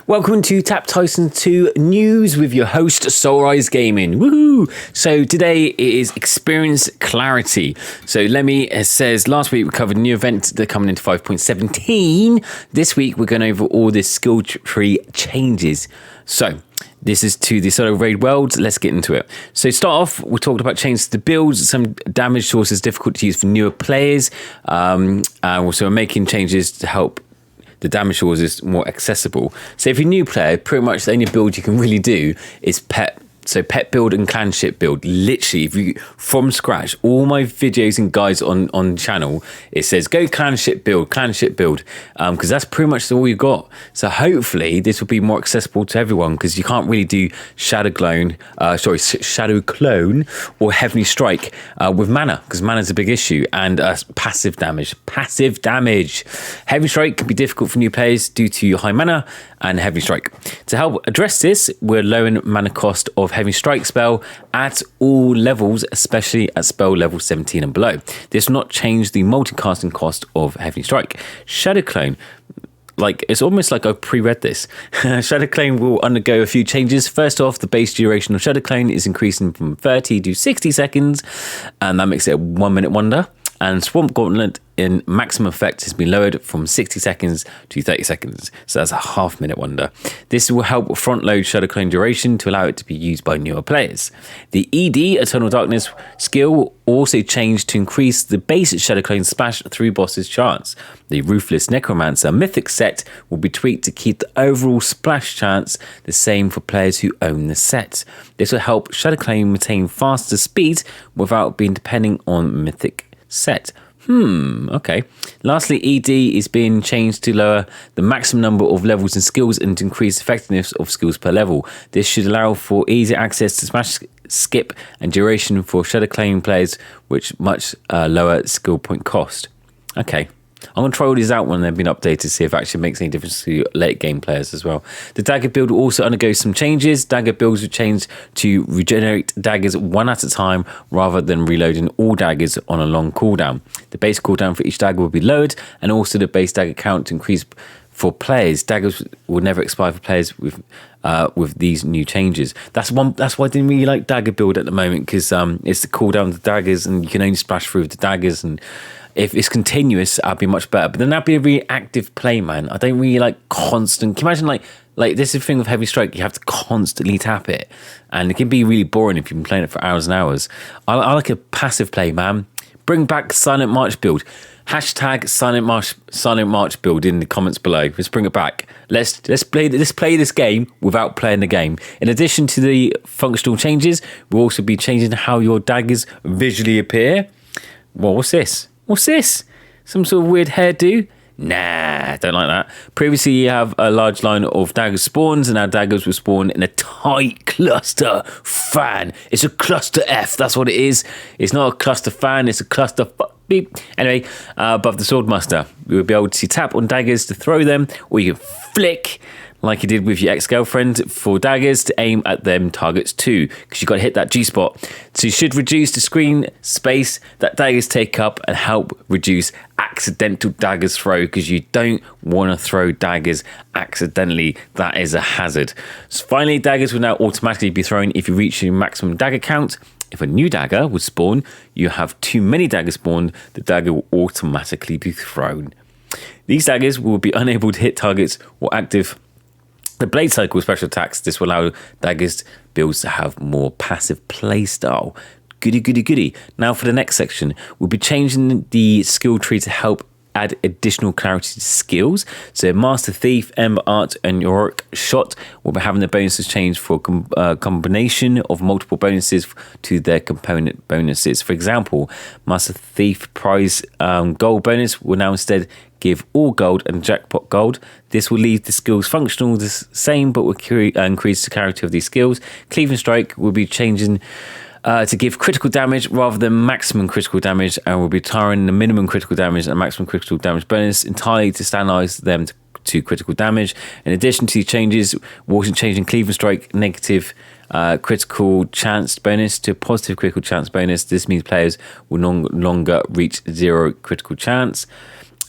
Welcome to Tap Tyson 2 News with your host, Soulrise Gaming. Woohoo! So today it is Experience Clarity. So it says, last week we covered a new event that are coming into 5.17. This week we're going over all the skill tree changes. So this is to the solo raid world. Let's get into it. So start off, we talked about changes to builds, some damage sources difficult to use for newer players. Also we're making changes to help the damage source is more accessible. So if you're a new player, pretty much the only build you can really do is pet. So pet build and clanship build. Literally, if you from scratch, all my videos and guides on channel, it says go clanship build, because that's pretty much all you've got. So hopefully this will be more accessible to everyone, because you can't really do shadow clone or heavenly strike with mana, because mana is a big issue, and passive damage. Heavenly strike can be difficult for new players due to your high mana and heavenly strike. To help address this, we're lowering mana cost of heavy strike spell at all levels, especially at spell level 17 and below. This will not change the multicasting cost of heavy strike. Shadow clone, it's almost like I've pre-read this. Shadow clone will undergo a few changes. First off, the base duration of shadow clone is increasing from 30 to 60 seconds, and that makes it a 1 minute wonder. And Swamp Gauntlet in maximum effect has been lowered from 60 seconds to 30 seconds. So that's a half-minute wonder. This will help front-load Shadow Clone duration to allow it to be used by newer players. The ED, Eternal Darkness skill, will also change to increase the base Shadow Clone splash through bosses chance. The Ruthless Necromancer mythic set will be tweaked to keep the overall splash chance the same for players who own the set. This will help Shadow Clone maintain faster speed without being depending on mythic set. Okay. Lastly, ED is being changed to lower the maximum number of levels and skills and to increase effectiveness of skills per level. This should allow for easy access to smash, skip, and duration for Shadow Clone players, which much lower skill point cost. Okay. I'm going to try all these out when they've been updated, see if it actually makes any difference to late game players as well. The Dagger build will also undergo some changes. Dagger builds will change to regenerate daggers one at a time rather than reloading all daggers on a long cooldown. The base cooldown for each dagger will be lowered, and also the base dagger count to increase for players. Daggers will never expire for players with these new changes. That's why I didn't really like Dagger build at the moment, because it's the cooldown of the daggers, and you can only splash through with the daggers, and if it's continuous, I'd be much better. But then that'd be a really active play, man. I don't really like constant. Can you imagine, like this is the thing with heavy strike, you have to constantly tap it, and it can be really boring if you've been playing it for hours and hours. I like a passive play, man. Bring back Silent March build. Hashtag Silent March build in the comments below. Let's bring it back. Let's play this game without playing the game. In addition to the functional changes, we'll also be changing how your daggers visually appear. Well, what's this? Some sort of weird hairdo? Nah, don't like that. Previously, you have a large line of daggers spawns, and now daggers will spawn in a tight cluster fan. It's a cluster F, that's what it is. It's not a cluster fan, it's a cluster beep. Anyway, above the Swordmaster, you will be able to tap on daggers to throw them, or you can flick like you did with your ex-girlfriend for daggers to aim at them targets too, because you've got to hit that G-spot. So you should reduce the screen space that daggers take up and help reduce accidental daggers throw, because you don't want to throw daggers accidentally. That is a hazard. So finally, daggers will now automatically be thrown if you reach your maximum dagger count. If a new dagger would spawn, you have too many daggers spawned, the dagger will automatically be thrown. These daggers will be unable to hit targets or active the blade cycle special attacks. This will allow daggers builds to have more passive play style. Goody. Now for the next section, we'll be changing the skill tree to help add additional clarity to skills. So Master Thief, Ember Art, and Heroic Shot will be having the bonuses changed for a combination of multiple bonuses to their component bonuses. For example, Master Thief prize gold bonus will now instead give all gold and jackpot gold. This will leave the skills functional the same, but will increase the clarity of these skills. Cleave and Strike will be changing to give critical damage rather than maximum critical damage, and will be retiring the minimum critical damage and maximum critical damage bonus entirely to standardize them to critical damage. In addition to these changes, we're also changing Cleave and Strike negative critical chance bonus to positive critical chance bonus. This means players will no longer reach 0 critical chance.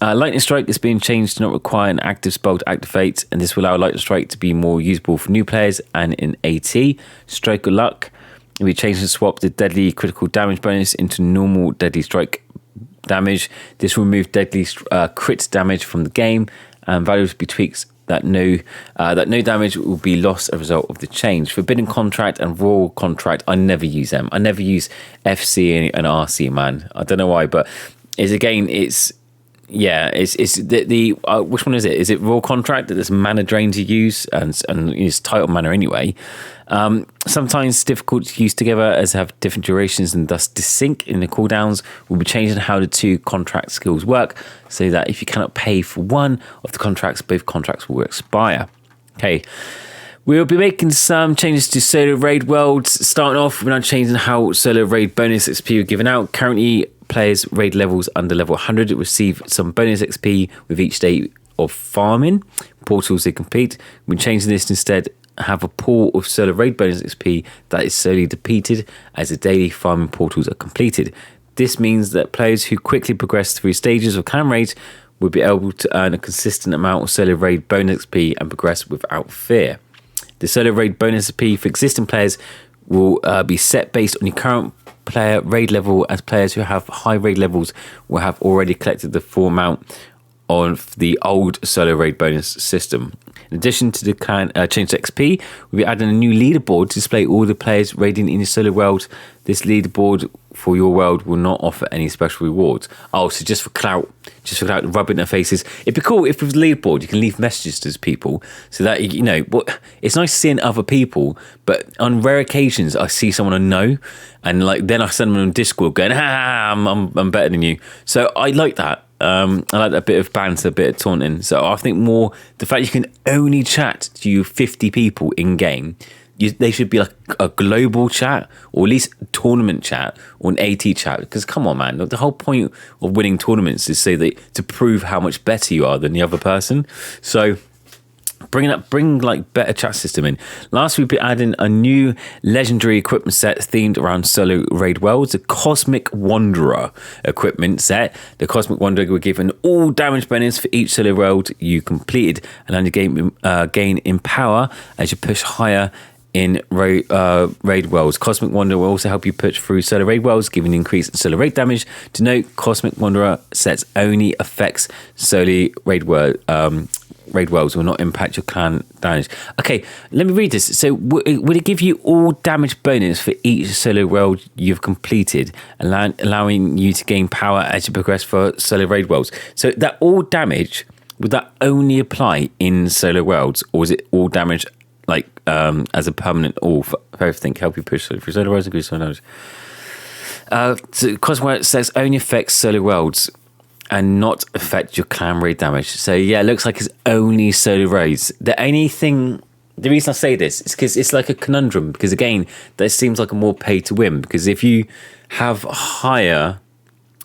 Lightning Strike is being changed to not require an active spell to activate, and this will allow Lightning Strike to be more usable for new players and in AT. Strike of Luck will be changed to swap the deadly critical damage bonus into normal deadly strike damage. This will remove deadly crit damage from the game, and values will be tweaked that no damage will be lost as a result of the change. Forbidden Contract and Royal Contract, I never use them. I never use FC and RC, man. I don't know why, but it's the which one is it? Is it Royal Contract that there's mana drain to use and it's title mana anyway? Sometimes difficult to use together as have different durations and thus desync in the cooldowns. We'll be changing how the two contract skills work so that if you cannot pay for one of the contracts, both contracts will expire. Okay. We'll be making some changes to solo raid worlds. Starting off, we're now changing how solo raid bonus XP are given out. Currently, players raid levels under level 100 receive some bonus XP with each day of farming portals they complete. We're changing this instead. Have a pool of solo raid bonus XP that is slowly depleted as the daily farming portals are completed. This means that players who quickly progress through stages of clan raids will be able to earn a consistent amount of solo raid bonus XP and progress without fear. The solo raid bonus XP for existing players will be set based on your current player raid level, as players who have high raid levels will have already collected the full amount of the old solo raid bonus system. In addition to the change to XP, we'll be adding a new leaderboard to display all the players raiding in your solo world. This leaderboard for your world will not offer any special rewards. Oh, so just for clout, rubbing their faces. It'd be cool if with the leaderboard you can leave messages to people so that, you know, it's nice seeing other people, but on rare occasions I see someone I know and like then I send them on Discord going, I'm better than you. So I like that. I like that bit of banter, a bit of taunting. So I think more the fact you can only chat to you 50 people in game. They should be like a global chat or at least tournament chat or an AT chat. Because come on, man, the whole point of winning tournaments is to prove how much better you are than the other person. So bring like better chat system in. Last we'll be adding a new legendary equipment set themed around solo raid worlds, the Cosmic Wanderer equipment set. The Cosmic Wanderer will give an all damage bonus for each solo world you completed, and only gain in power as you push higher in raid worlds. Cosmic Wanderer will also help you push through solo raid worlds, giving increased solo raid damage. To note, Cosmic Wanderer sets only affects solo raid worlds, will not impact your clan damage. Okay, let me read this. So would it give you all damage bonus for each solo world you've completed, allowing you to gain power as you progress for solo raid worlds? So that all damage, would that only apply in solo worlds, or is it all damage like as a permanent all for everything? Help you push through solo worlds, increase solo knowledge. So Cosmic says only affects solo worlds and not affect your clan raid damage. So yeah, it looks like it's only solo raids. The reason I say this is because it's like a conundrum, because again, that seems like a more pay to win, because if you have higher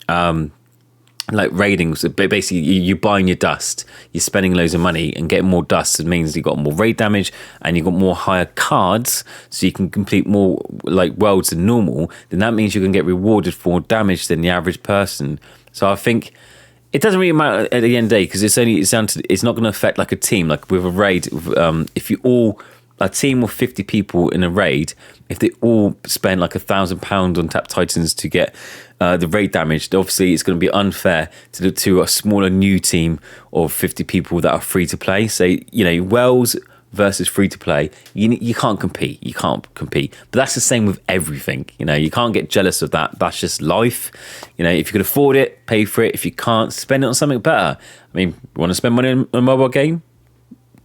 like ratings, basically you're buying your dust, you're spending loads of money and getting more dust. It means you've got more raid damage and you've got more higher cards, so you can complete more like worlds than normal. Then that means you can get rewarded for more damage than the average person. So I think it doesn't really matter at the end of the day, because it's not going to affect like a team. Like with a raid, if a team of 50 people in a raid, if they all spend like £1,000 on Tap Titans to get the raid damage, obviously it's going to be unfair to a smaller new team of 50 people that are free to play. So, you know, Wells versus free to play, you can't compete. But that's the same with everything. You know, you can't get jealous of that. That's just life. You know, if you can afford it, pay for it. If you can't, spend it on something better. I mean, you want to spend money on a mobile game?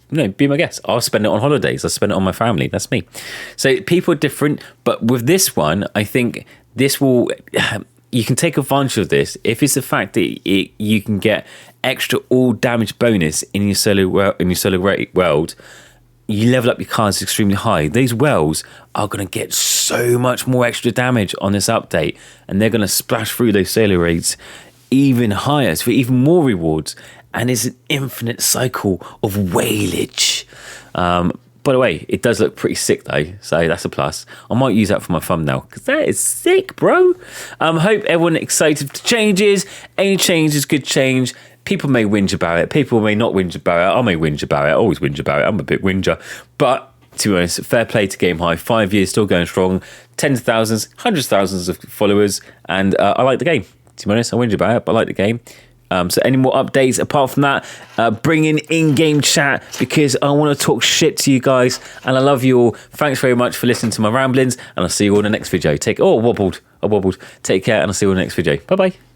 No, be my guest. I'll spend it on holidays. I'll spend it on my family. That's me. So people are different. But with this one, I think this will... You can take advantage of this if it's the fact that you can get extra all damage bonus in your solo world. You level up your cards extremely high. These wells are going to get so much more extra damage on this update, and they're going to splash through those solo raids even higher, so for even more rewards. And it's an infinite cycle of whalage. By the way, it does look pretty sick though, so that's a plus. I might use that for my thumbnail, because that is sick, bro. Hope everyone excited for changes. Any changes, good change. People may whinge about it. People may not whinge about it. I may whinge about it. I always whinge about it. I'm a bit whinger. But to be honest, fair play to Game High. 5 years, still going strong. Tens of thousands, hundreds of thousands of followers. And I like the game. To be honest, I whinge about it, but I like the game. So any more updates apart from that, bring in-game chat because I want to talk shit to you guys and I love you all. Thanks very much for listening to my ramblings and I'll see you all in the next video. I wobbled. Take care and I'll see you all in the next video. Bye-bye.